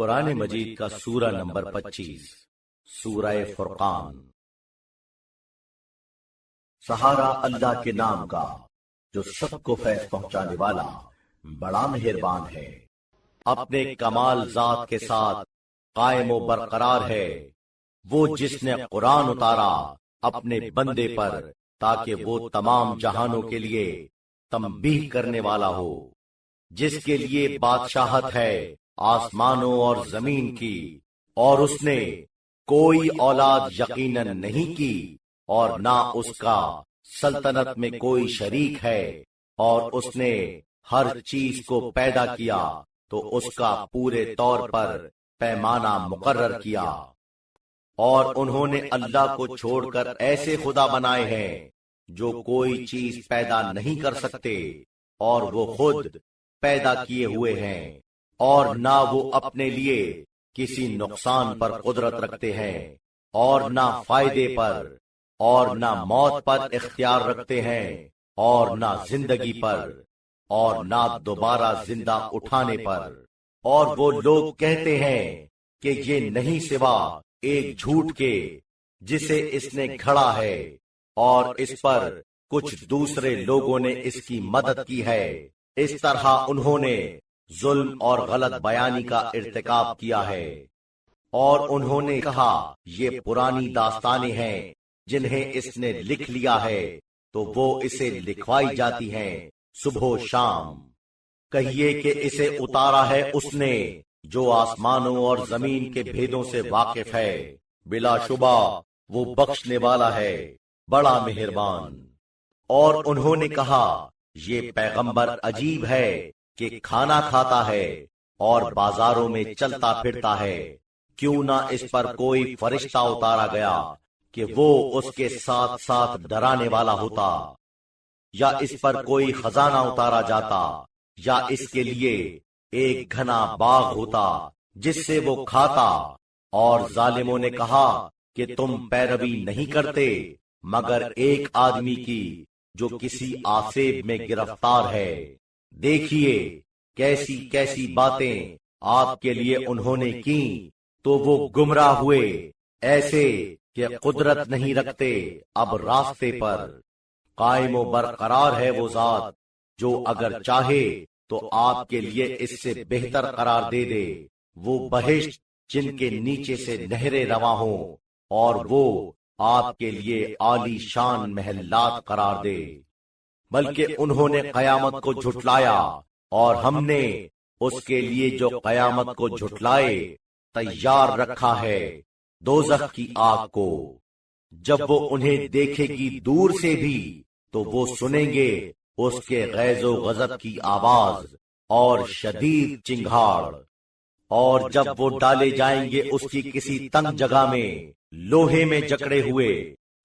قرآن مجید کا سورہ نمبر 25 سورہ فرقان۔ سہارا اللہ کے نام کا جو سب کو فیض پہنچانے والا بڑا مہربان ہے۔ اپنے کمال ذات کے ساتھ قائم و برقرار ہے وہ جس نے قرآن اتارا اپنے بندے پر تاکہ وہ تمام جہانوں کے لیے تنبیہ کرنے والا ہو، جس کے لیے بادشاہت ہے آسمانوں اور زمین کی، اور اس نے کوئی اولاد یقیناً نہیں کی اور نہ اس کا سلطنت میں کوئی شریک ہے، اور اس نے ہر چیز کو پیدا کیا تو اس کا پورے طور پر پیمانہ مقرر کیا، اور انہوں نے اللہ کو چھوڑ کر ایسے خدا بنائے ہیں جو کوئی چیز پیدا نہیں کر سکتے، اور وہ خود پیدا کیے ہوئے ہیں، اور نہ وہ اپنے لیے کسی نقصان پر قدرت رکھتے ہیں اور نہ فائدے پر، اور نہ موت پر اختیار رکھتے ہیں اور نہ زندگی پر، اور نہ دوبارہ زندہ اٹھانے پر۔ اور وہ لوگ کہتے ہیں کہ یہ نہیں سوا ایک جھوٹ کے جسے اس نے گھڑا ہے، اور اس پر کچھ دوسرے لوگوں نے اس کی مدد کی ہے۔ اس طرح انہوں نے ظلم اور غلط بیانی کا ارتکاب کیا ہے، اور انہوں نے کہا یہ پرانی داستانیں ہیں جنہیں اس نے لکھ لیا ہے تو وہ اسے لکھوائی جاتی ہیں صبح و شام۔ کہیے کہ اسے اتارا ہے اس نے جو آسمانوں اور زمین کے بھیدوں سے واقف ہے، بلا شبہ وہ بخشنے والا ہے بڑا مہربان۔ اور انہوں نے کہا یہ پیغمبر عجیب ہے کہ کھانا کھاتا ہے اور بازاروں میں چلتا پھرتا ہے، کیوں نہ اس پر کوئی فرشتہ اتارا گیا کہ وہ اس کے ساتھ ساتھ ڈرانے والا ہوتا، یا اس پر کوئی خزانہ اتارا جاتا، یا اس کے لیے ایک گھنا باغ ہوتا جس سے وہ کھاتا۔ اور ظالموں نے کہا کہ تم پیروی نہیں کرتے مگر ایک آدمی کی جو کسی آسیب میں گرفتار ہے۔ دیکھیے کیسی کیسی باتیں آپ کے لیے انہوں نے کی، تو وہ گمراہ ہوئے ایسے کہ قدرت نہیں رکھتے اب راستے پر۔ قائم و برقرار ہے وہ ذات جو اگر چاہے تو آپ کے لیے اس سے بہتر قرار دے دے، وہ بہشت جن کے نیچے سے نہریں رواں ہوں، اور وہ آپ کے لیے عالی شان محلات قرار دے۔ بلکہ انہوں نے قیامت کو جھٹلایا، اور ہم نے اس کے لیے جو قیامت کو جھٹلائے تیار رکھا ہے دوزخ کی آگ کو۔ جب وہ انہیں دیکھے گی دور سے بھی تو وہ سنیں گے اس کے غیظ و غضب کی آواز اور شدید چنگھاڑ، اور جب وہ ڈالے جائیں گے اس کی کسی تنگ جگہ میں لوہے میں جکڑے ہوئے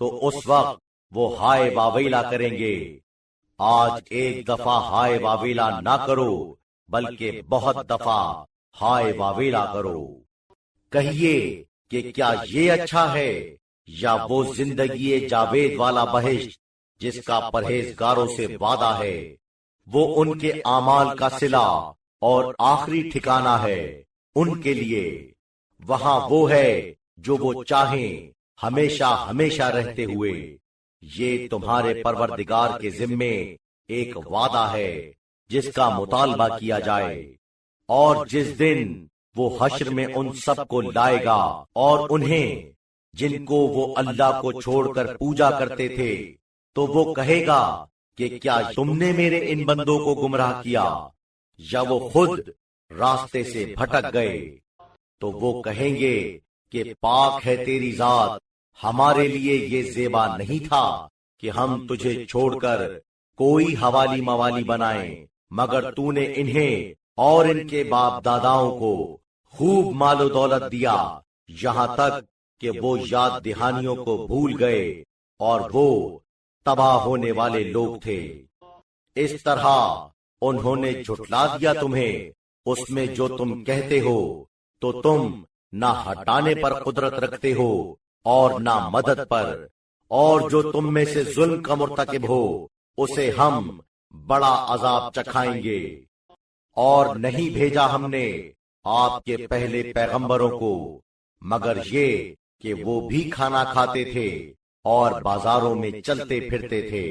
تو اس وقت وہ ہائے واویلا کریں گے۔ آج ایک دفعہ ہائے واویلا نہ کرو بلکہ بہت دفعہ ہائے واویلا کرو۔ کہیے کہ کیا یہ اچھا ہے یا وہ زندگی جاوید والا بہشت جس کا پرہیزگاروں سے وعدہ ہے؟ وہ ان کے اعمال کا صلہ اور آخری ٹھکانہ ہے ان کے لیے، وہاں وہ ہے جو وہ چاہیں ہمیشہ ہمیشہ رہتے ہوئے۔ یہ تمہارے پروردگار کے ذمے ایک وعدہ ہے جس کا مطالبہ کیا جائے، اور جس دن وہ حشر میں ان سب کو لائے گا، اور انہیں جن کو وہ اللہ کو چھوڑ کر پوجا کرتے تھے، تو وہ کہے گا کہ کیا تم نے میرے ان بندوں کو گمراہ کیا، یا وہ خود راستے سے بھٹک گئے؟ تو وہ کہیں گے کہ پاک ہے تیری ذات، ہمارے لیے یہ زیبا نہیں تھا کہ ہم تجھے چھوڑ کر کوئی حوالی موالی بنائیں، مگر تو نے انہیں اور ان کے باپ داداؤں کو خوب مال و دولت دیا، یہاں تک کہ وہ یاد دہانیوں کو بھول گئے، اور وہ تباہ ہونے والے لوگ تھے۔ اس طرح انہوں نے جھٹلا دیا تمہیں اس میں جو تم کہتے ہو، تو تم نہ ہٹانے پر قدرت رکھتے ہو اور نہ مدد پر، اور جو تم میں سے ظلم کا مرتکب ہو اسے ہم بڑا عذاب چکھائیں گے۔ اور نہیں بھیجا ہم نے آپ کے پہلے پیغمبروں کو مگر یہ کہ وہ بھی کھانا کھاتے تھے اور بازاروں میں چلتے پھرتے تھے،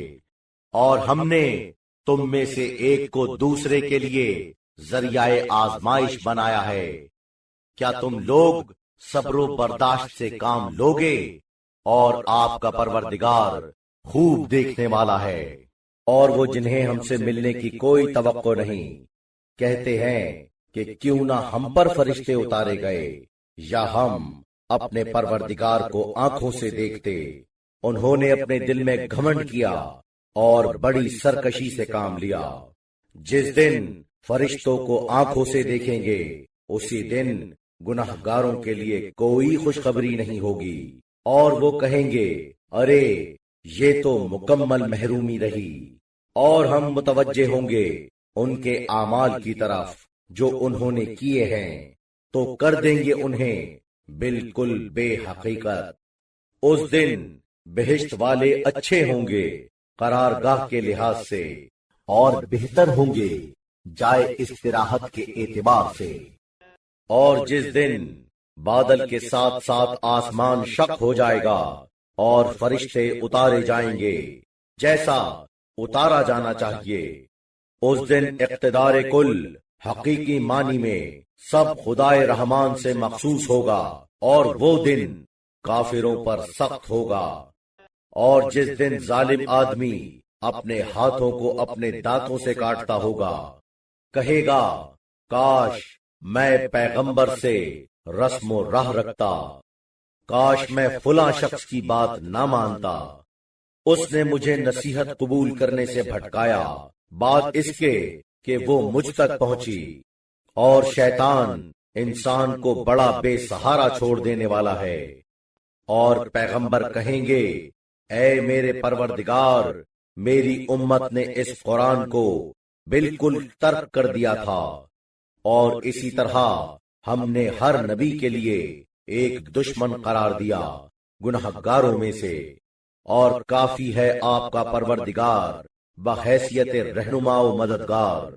اور ہم نے تم میں سے ایک کو دوسرے کے لیے ذریعہ آزمائش بنایا ہے۔ کیا تم لوگ صبر و برداشت سے کام لوگے؟ اور آپ کا پروردگار خوب دیکھنے والا ہے۔ اور وہ جنہیں ہم سے ملنے کی کوئی توقع نہیں، کہتے ہیں کہ کیوں نہ ہم پر فرشتے اتارے گئے یا ہم اپنے پروردگار کو آنکھوں سے دیکھتے۔ انہوں نے اپنے دل میں گھمنڈ کیا اور بڑی سرکشی سے کام لیا۔ جس دن فرشتوں کو آنکھوں سے دیکھیں گے اسی دن گناہگاروں کے لیے کوئی خوشخبری نہیں ہوگی، اور وہ کہیں گے ارے یہ تو مکمل محرومی رہی۔ اور ہم متوجہ ہوں گے ان کے اعمال کی طرف جو انہوں نے کیے ہیں، تو کر دیں گے انہیں بالکل بے حقیقت۔ اس دن بہشت والے اچھے ہوں گے قرارگاہ کے لحاظ سے، اور بہتر ہوں گے جائے استراحت کے اعتبار سے۔ اور جس دن بادل کے ساتھ ساتھ آسمان شق ہو جائے گا اور فرشتے اتارے جائیں گے جیسا اتارا جانا چاہیے، اس دن اقتدار کل حقیقی معنی میں سب خدائے رحمان سے مخصوص ہوگا، اور وہ دن کافروں پر سخت ہوگا۔ اور جس دن ظالم آدمی اپنے ہاتھوں کو اپنے دانتوں سے کاٹتا ہوگا، کہے گا کاش میں پیغمبر سے رسم و راہ رکھتا، کاش میں فلاں شخص کی بات نہ مانتا، اس نے مجھے نصیحت قبول کرنے سے بھٹکایا، بات اس کے کہ وہ مجھ تک پہنچی۔ اور شیطان انسان کو بڑا بے سہارا چھوڑ دینے والا ہے۔ اور پیغمبر کہیں گے اے میرے پروردگار، میری امت نے اس قرآن کو بالکل ترک کر دیا تھا، اور اسی طرح ہم نے ہر نبی کے لیے ایک دشمن قرار دیا گنہگاروں میں سے، اور کافی ہے آپ کا پروردگار بحیثیت رہنما و مددگار۔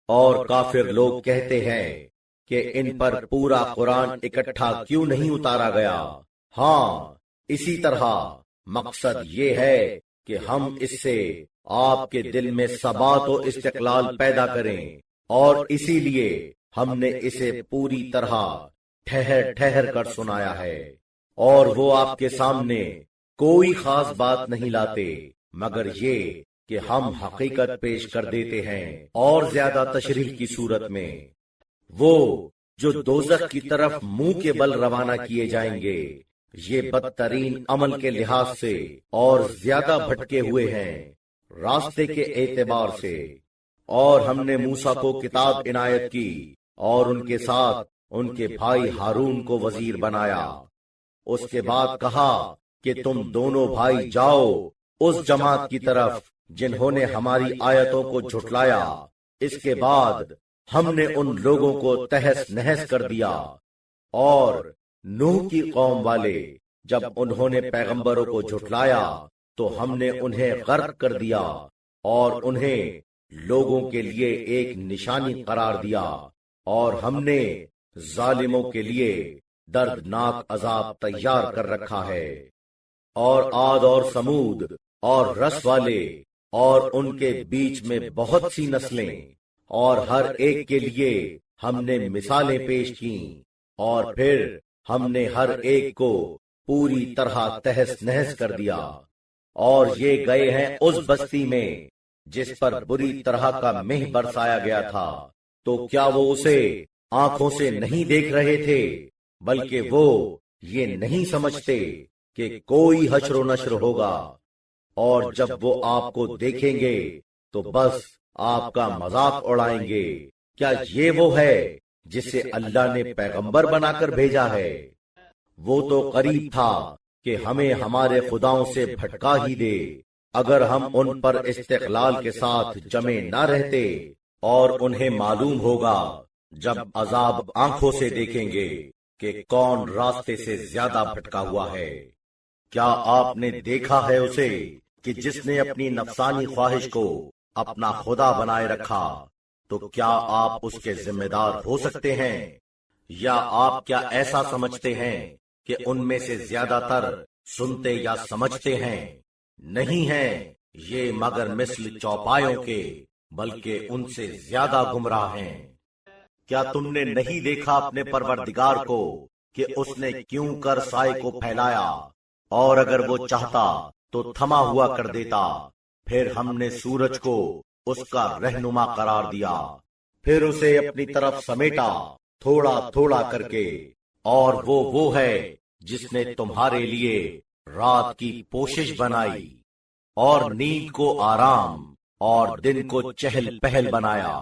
اور کافر لوگ کہتے ہیں کہ ان پر پورا قرآن اکٹھا کیوں نہیں اتارا گیا؟ ہاں، اسی طرح مقصد یہ ہے کہ ہم اس سے آپ کے دل میں ثبات و استقلال پیدا کریں، اور اسی لیے ہم نے اسے پوری طرح ٹھہر ٹھہر کر سنایا ہے۔ اور وہ آپ کے سامنے کوئی خاص بات نہیں لاتے مگر یہ کہ ہم حقیقت پیش کر دیتے ہیں اور زیادہ تشریح کی صورت میں۔ وہ جو دوزخ کی طرف منہ کے بل روانہ کیے جائیں گے، یہ بدترین عمل کے لحاظ سے اور زیادہ بھٹکے ہوئے ہیں راستے کے اعتبار سے۔ اور ہم نے موسیٰ کو کتاب عنایت کی اور ان کے ساتھ ان کے بھائی ہارون کو وزیر بنایا۔ اس کے بعد کہا کہ تم دونوں بھائی جاؤ اس جماعت کی طرف جنہوں نے ہماری آیتوں کو جھٹلایا۔ اس کے بعد ہم نے ان لوگوں کو تہس نہس کر دیا۔ اور نوح کی قوم والے جب انہوں نے پیغمبروں کو جھٹلایا تو ہم نے انہیں غرق کر دیا اور انہیں لوگوں کے لیے ایک نشانی قرار دیا، اور ہم نے ظالموں کے لیے دردناک عذاب تیار کر رکھا ہے۔ اور عاد اور سمود اور رس والے اور ان کے بیچ میں بہت سی نسلیں، اور ہر ایک کے لیے ہم نے مثالیں پیش کیں، اور پھر ہم نے ہر ایک کو پوری طرح تہس نہس کر دیا۔ اور یہ گئے ہیں اس بستی میں جس پر بری طرح کا مہ برسایا گیا تھا، تو کیا وہ اسے آنکھوں سے نہیں دیکھ رہے تھے؟ بلکہ وہ یہ نہیں سمجھتے کہ کوئی حشر و نشر ہوگا، اور جب وہ آپ کو دیکھیں گے تو بس آپ کا مذاق اڑائیں گے۔ کیا یہ وہ ہے جسے اللہ نے پیغمبر بنا کر بھیجا ہے؟ وہ تو قریب تھا کہ ہمیں ہمارے خداؤں سے بھٹکا ہی دے اگر ہم ان پر استقلال کے ساتھ جمے نہ رہتے، اور انہیں معلوم ہوگا جب عذاب آنکھوں سے دیکھیں گے کہ کون راستے سے زیادہ بھٹکا ہوا ہے۔ کیا آپ نے دیکھا ہے اسے کہ جس نے اپنی نفسانی خواہش کو اپنا خدا بنائے رکھا، تو کیا آپ اس کے ذمہ دار ہو سکتے ہیں؟ یا آپ کیا ایسا سمجھتے ہیں کہ ان میں سے زیادہ تر سنتے یا سمجھتے ہیں؟ نہیں ہیں یہ مگر مثل چوپایوں کے، بلکہ ان سے زیادہ گمراہ ہیں۔ کیا تم نے نہیں دیکھا اپنے پروردگار کو کہ اس نے کیوں کر سائے کو پھیلایا، اور اگر وہ چاہتا تو تھما ہوا کر دیتا؟ پھر ہم نے سورج کو اس کا رہنما قرار دیا، پھر اسے اپنی طرف سمیٹا تھوڑا تھوڑا کر کے، اور وہ ہے جس نے تمہارے لیے رات کی پوشش بنائی، اور نیند کو آرام اور دن کو چہل پہل بنایا،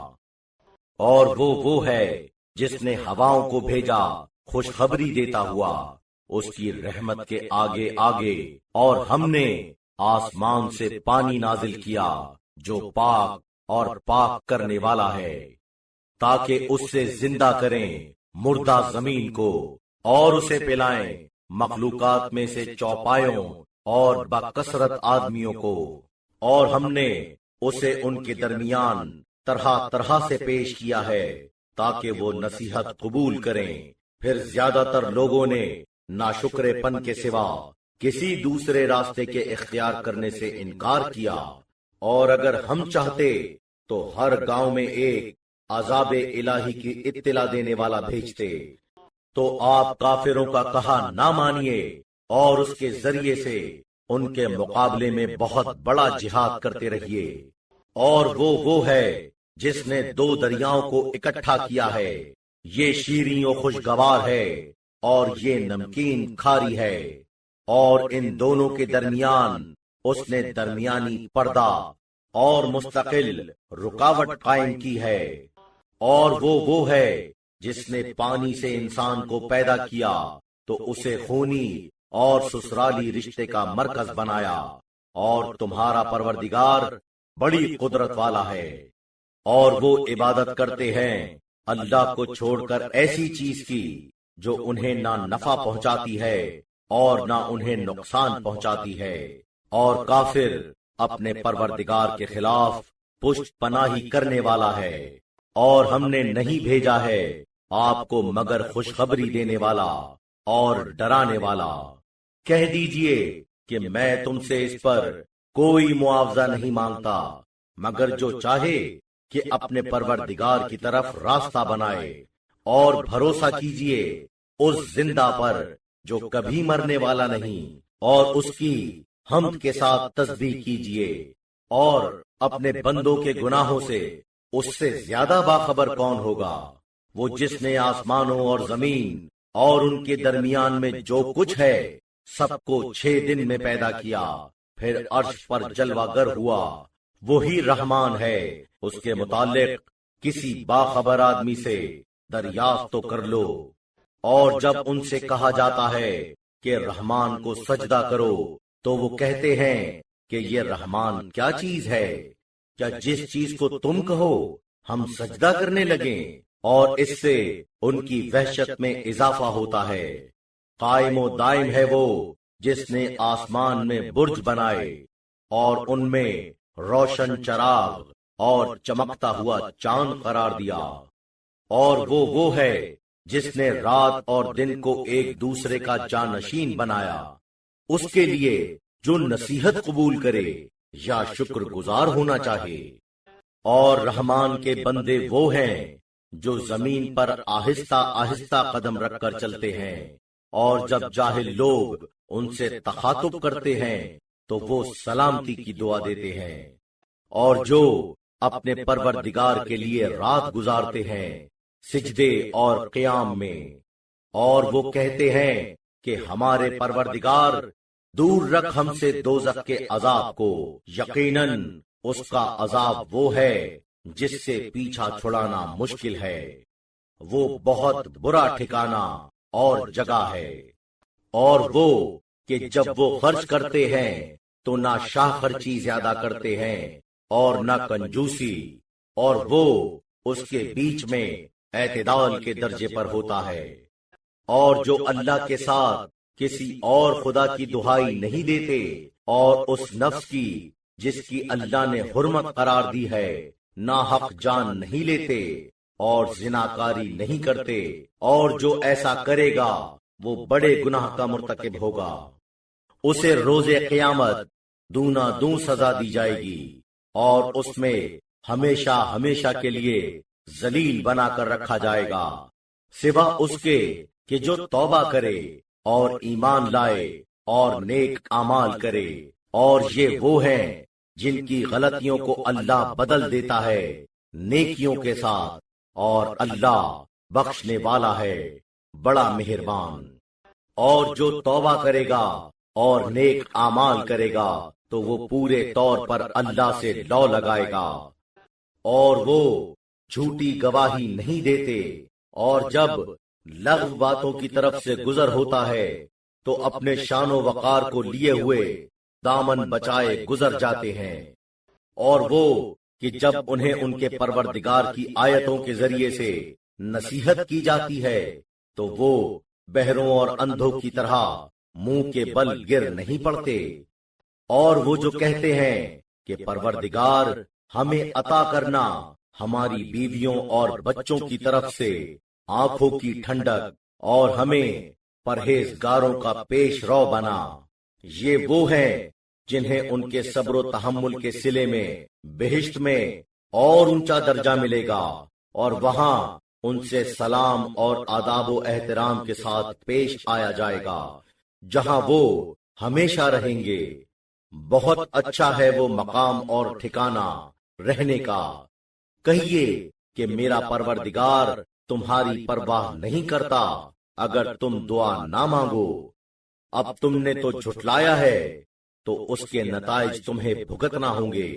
اور وہ ہے جس نے ہواؤں کو بھیجا خوشخبری دیتا ہوا اس کی رحمت کے آگے آگے، اور ہم نے آسمان سے پانی نازل کیا جو پاک اور پاک کرنے والا ہے، تاکہ اس سے زندہ کریں مردہ زمین کو، اور اسے پلائیں مخلوقات میں سے چوپایوں اور بکثرت آدمیوں کو، اور ہم نے اسے ان کے درمیان طرح طرح سے پیش کیا ہے تاکہ وہ نصیحت قبول کریں۔ پھر زیادہ تر لوگوں نے ناشکرے پن کے سوا کسی دوسرے راستے کے اختیار کرنے سے انکار کیا، اور اگر ہم چاہتے تو ہر گاؤں میں ایک عذاب الہی کی اطلاع دینے والا بھیجتے، تو آپ کافروں کا کہا نہ مانیے، اور اس کے ذریعے سے ان کے مقابلے میں بہت بڑا جہاد کرتے رہیے۔ اور وہ ہے جس نے دو دریاؤں کو اکٹھا کیا ہے، یہ شیریں و خوشگوار ہے اور یہ نمکین کھاری ہے، اور ان دونوں کے درمیان اس نے درمیانی پردہ اور مستقل رکاوٹ قائم کی ہے۔ اور وہ ہے جس نے پانی سے انسان کو پیدا کیا تو اسے خونی اور سسرالی رشتے کا مرکز بنایا، اور تمہارا پروردگار بڑی قدرت والا ہے۔ اور وہ عبادت کرتے ہیں اللہ کو چھوڑ کر ایسی چیز کی جو انہیں نہ نفع پہنچاتی ہے اور نہ انہیں نقصان پہنچاتی ہے، اور کافر اپنے پروردگار کے خلاف پشت پناہی کرنے والا ہے۔ اور ہم نے نہیں بھیجا ہے آپ کو مگر خوشخبری دینے والا اور ڈرانے والا۔ کہہ دیجئے کہ میں تم سے اس پر کوئی معاوضہ نہیں مانگتا، مگر جو چاہے کہ اپنے پروردگار کی طرف راستہ بنائے، اور بھروسہ کیجئے اس زندہ پر جو کبھی مرنے والا نہیں، اور اس کی حمد کے ساتھ تسبیح کیجئے۔ اور اپنے بندوں کے گناہوں سے اس سے زیادہ باخبر کون ہوگا؟ وہ جس نے آسمانوں اور زمین اور ان کے درمیان میں جو کچھ ہے سب کو 6 دن میں پیدا کیا، پھر عرش پر جلوہ گر ہوا۔ وہی رحمان ہے، اس کے متعلق کسی باخبر آدمی سے دریافت تو کر لو۔ اور جب ان سے کہا جاتا ہے کہ رحمان کو سجدہ کرو تو وہ کہتے ہیں کہ یہ رحمان کیا چیز ہے؟ کیا جس چیز کو تم کہو ہم سجدہ کرنے لگیں؟ اور اس سے ان کی وحشت میں اضافہ ہوتا ہے۔ قائم و دائم ہے وہ جس نے آسمان میں برج بنائے اور ان میں روشن چراغ اور چمکتا ہوا چاند قرار دیا، اور وہ ہے جس نے رات اور دن کو ایک دوسرے کا جانشین بنایا، اس کے لیے جو نصیحت قبول کرے یا شکر گزار ہونا چاہے۔ اور رحمان کے بندے وہ ہیں جو زمین پر آہستہ آہستہ قدم رکھ کر چلتے ہیں، اور جب جاہل لوگ ان سے تخاطب کرتے ہیں تو وہ سلامتی کی دعا دیتے ہیں، اور جو اپنے پروردگار کے لیے رات گزارتے ہیں سجدے اور قیام میں، اور وہ کہتے ہیں کہ ہمارے پروردگار دور رکھ ہم سے دوزخ کے عذاب کو، یقیناً اس کا عذاب وہ ہے جس سے پیچھا چھڑانا مشکل ہے، وہ بہت برا ٹھکانہ اور جگہ ہے۔ اور وہ کہ جب وہ خرچ کرتے ہیں تو نہ شاہ خرچی زیادہ کرتے ہیں اور نہ کنجوسی، اور وہ اس کے بیچ میں اعتدال کے درجے پر ہوتا ہے۔ اور جو اللہ کے ساتھ کسی اور خدا کی دہائی نہیں دیتے، اور اس نفس کی جس کی اللہ نے حرمت قرار دی ہے ناحق جان نہیں لیتے، اور زناکاری نہیں کرتے، اور جو ایسا کرے گا وہ بڑے گناہ کا مرتکب ہوگا، اسے روز قیامت دونا دوں سزا دی جائے گی، اور اس میں ہمیشہ ہمیشہ کے لیے ذلیل بنا کر رکھا جائے گا، سوا اس کے کہ جو توبہ کرے اور ایمان لائے اور نیک اعمال کرے، اور یہ وہ ہیں جن کی غلطیوں کو اللہ بدل دیتا ہے نیکیوں کے ساتھ، اور اللہ بخشنے والا ہے بڑا مہربان۔ اور جو توبہ کرے گا اور نیک اعمال کرے گا تو وہ پورے طور پر اللہ سے لو لگائے گا، اور وہ جھوٹی گواہی نہیں دیتے، اور جب لغو باتوں کی طرف سے گزر ہوتا ہے تو اپنے شان و وقار کو لیے ہوئے دامن بچائے گزر جاتے ہیں، اور وہ کہ جب انہیں ان کے پروردگار کی آیتوں کے ذریعے سے نصیحت کی جاتی ہے تو وہ بہروں اور اندھوں کی طرح منہ کے بل گر نہیں پڑتے، اور وہ جو کہتے ہیں کہ پروردگار ہمیں عطا کرنا ہماری بیویوں اور بچوں کی طرف سے آنکھوں کی ٹھنڈک، اور ہمیں پرہیزگاروں کا پیش رو بنا، یہ وہ ہیں جنہیں ان کے صبر و تحمل کے صلے میں بہشت میں اور اونچا درجہ ملے گا، اور وہاں ان سے سلام اور آداب و احترام کے ساتھ پیش آیا جائے گا، جہاں وہ ہمیشہ رہیں گے۔ بہت اچھا ہے وہ مقام اور ٹھکانہ رہنے کا۔ کہیے کہ میرا پروردگار تمہاری پرواہ نہیں کرتا اگر تم دعا نہ مانگو، اب تم نے تو جھٹلایا ہے تو اس کے نتائج تمہیں بھگتنا ہوں گے۔